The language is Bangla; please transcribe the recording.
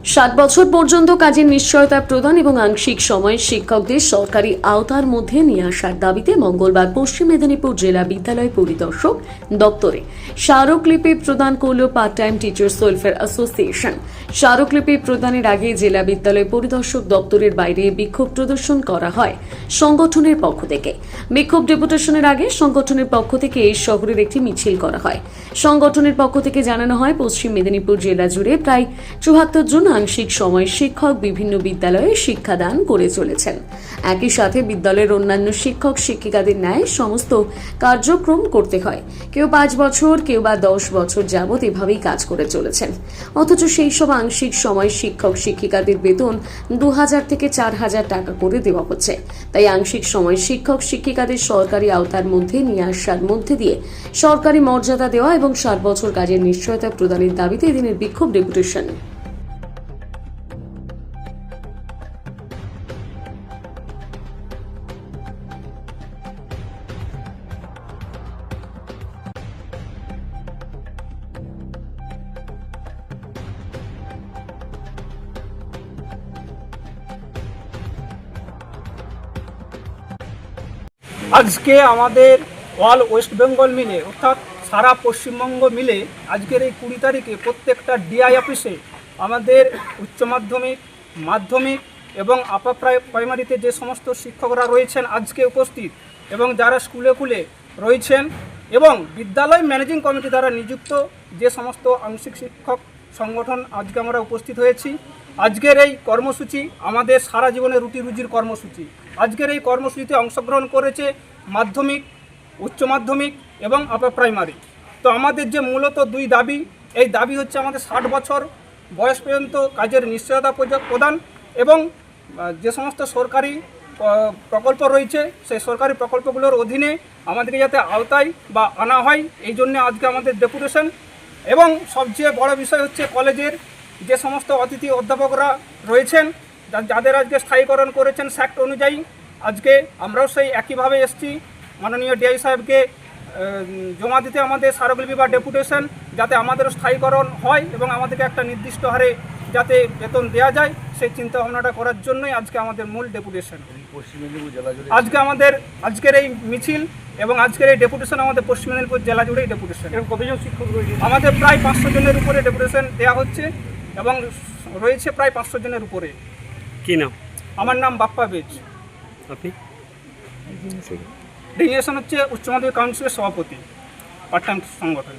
7 বছর পর্যন্ত কাজের নিশ্চয়তা প্রদান এবং আংশিক সময় শিক্ষকদের সরকারি আওতার মধ্যে নিয়ে আসার দাবিতে মঙ্গলবার পশ্চিম মেদিনীপুর জেলা বিদ্যালয় পরিদর্শক দপ্তরে স্মারকলিপি প্রদান করল part time teachers welfare association. স্মারকলিপি প্রদানের আগে জেলা বিদ্যালয় পরিদর্শক দপ্তরের বাইরে বিক্ষোভ প্রদর্শন করা হয় সংগঠনের পক্ষ থেকে। বিক্ষোভ ডেপুটেশনের আগে সংগঠনের পক্ষ থেকে এই শহরের একটি মিছিল করা হয়। সংগঠনের পক্ষ থেকে জানানো হয়, পশ্চিম মেদিনীপুর জেলা জুড়ে প্রায় 74 জন আংশিক সময় শিক্ষক বিভিন্ন বিদ্যালয়ে শিক্ষাদান করে চলেছেন। একই সাথে বিদ্যালয়ের অন্যান্য শিক্ষক শিক্ষিকাদের ন্যায় সমস্ত কার্যক্রম করতে হয়। কেউ 5 বছর, কেউ বা 10 বছর যাবৎ এভাবেই কাজ করে চলেছেন। অথচ সেই সব আংশিক সময় শিক্ষক শিক্ষিকাদের বেতন 2000 থেকে 4000 টাকা করে দেওয়া হচ্ছে। তাই আংশিক সময় শিক্ষক শিক্ষিকাদের সরকারি আওতার মধ্যে নিয়ে আসার মধ্যে দিয়ে সরকারি মর্যাদা দেওয়া এবং 7 বছর কাজের নিশ্চয়তা প্রদানের দাবিতে এদিনের বিক্ষোভ ডেপুটেশন। আজকে আমাদের অল ওয়েস্ট বেঙ্গল মিলে অর্থাৎ সারা পশ্চিমবঙ্গ মিলে আজকের এই 20 তারিখে প্রত্যেকটা ডিআই অফিসে আমাদের উচ্চ মাধ্যমিক, মাধ্যমিক এবং আপার প্রাইমারিতে যে সমস্ত শিক্ষকরা রয়েছেন আজকে উপস্থিত এবং যারা স্কুলে রয়েছেন এবং বিদ্যালয় ম্যানেজিং কমিটি দ্বারা নিযুক্ত যে সমস্ত আংশিক শিক্ষক সংগঠন আজকে আমরা উপস্থিত হয়েছি। আজকের এই কর্মসূচি আমাদের সারা জীবনের রুটি রুজির কর্মসূচি। আজকের এই কর্মসূচিতে অংশগ্রহণ করেছে মাধ্যমিক, উচ্চ মাধ্যমিক এবং আপার প্রাইমারি। তো আমাদের যে মূলত দুই দাবি, এই দাবি হচ্ছে আমাদের 60 বছর বয়স পর্যন্ত কাজের নিশ্চয়তা প্রদান এবং যে সমস্ত সরকারি প্রকল্প রয়েছে সেই সরকারি প্রকল্পগুলোর অধীনে আমাদেরকে যাতে আওতায় বা আনা হয়, এই জন্য আজকে আমাদের ডেপুটেশন। এবং সবচেয়ে বড় বিষয় হচ্ছে কলেজের যে সমস্ত অতিথি অধ্যাপকরা রয়েছেন যাদের আজকে স্থায়ীকরণ করেছেন স্যাক্ট অনুযায়ী, আজকে আমরাও সেই একইভাবে এসেছি মাননীয় ডিআই সাহেবকে জমা দিতে আমাদের স্মারকলিপি বা ডেপুটেশন, যাতে আমাদেরও স্থায়ীকরণ হয় এবং আমাদেরকে একটা নির্দিষ্ট হারে যাতে বেতন দেওয়া যায় সেই চিন্তা ভাবনাটা করার জন্যই আজকে আমাদের মূল ডেপুটেশন। আজকে আমাদের আজকের এই মিছিল এবং আজকের এই ডেপুটেশন আমাদের পশ্চিম মেদিনীপুর জেলা জুড়েই ডেপুটেশন। এবং কতজন শিক্ষক রয়েছে? আমাদের প্রায় 500 জনের উপরে ডেপুটেশন দেওয়া হচ্ছে এবং রয়েছে প্রায় 500 জনের উপরে। কি নাম? আমার নাম বাপ্পা বেজ। আপনি? ডেজিগনেশন হচ্ছে উচ্চ মাধ্যমিক কাউন্সিলের সভাপতি, পার্ট টাইম সংগঠন।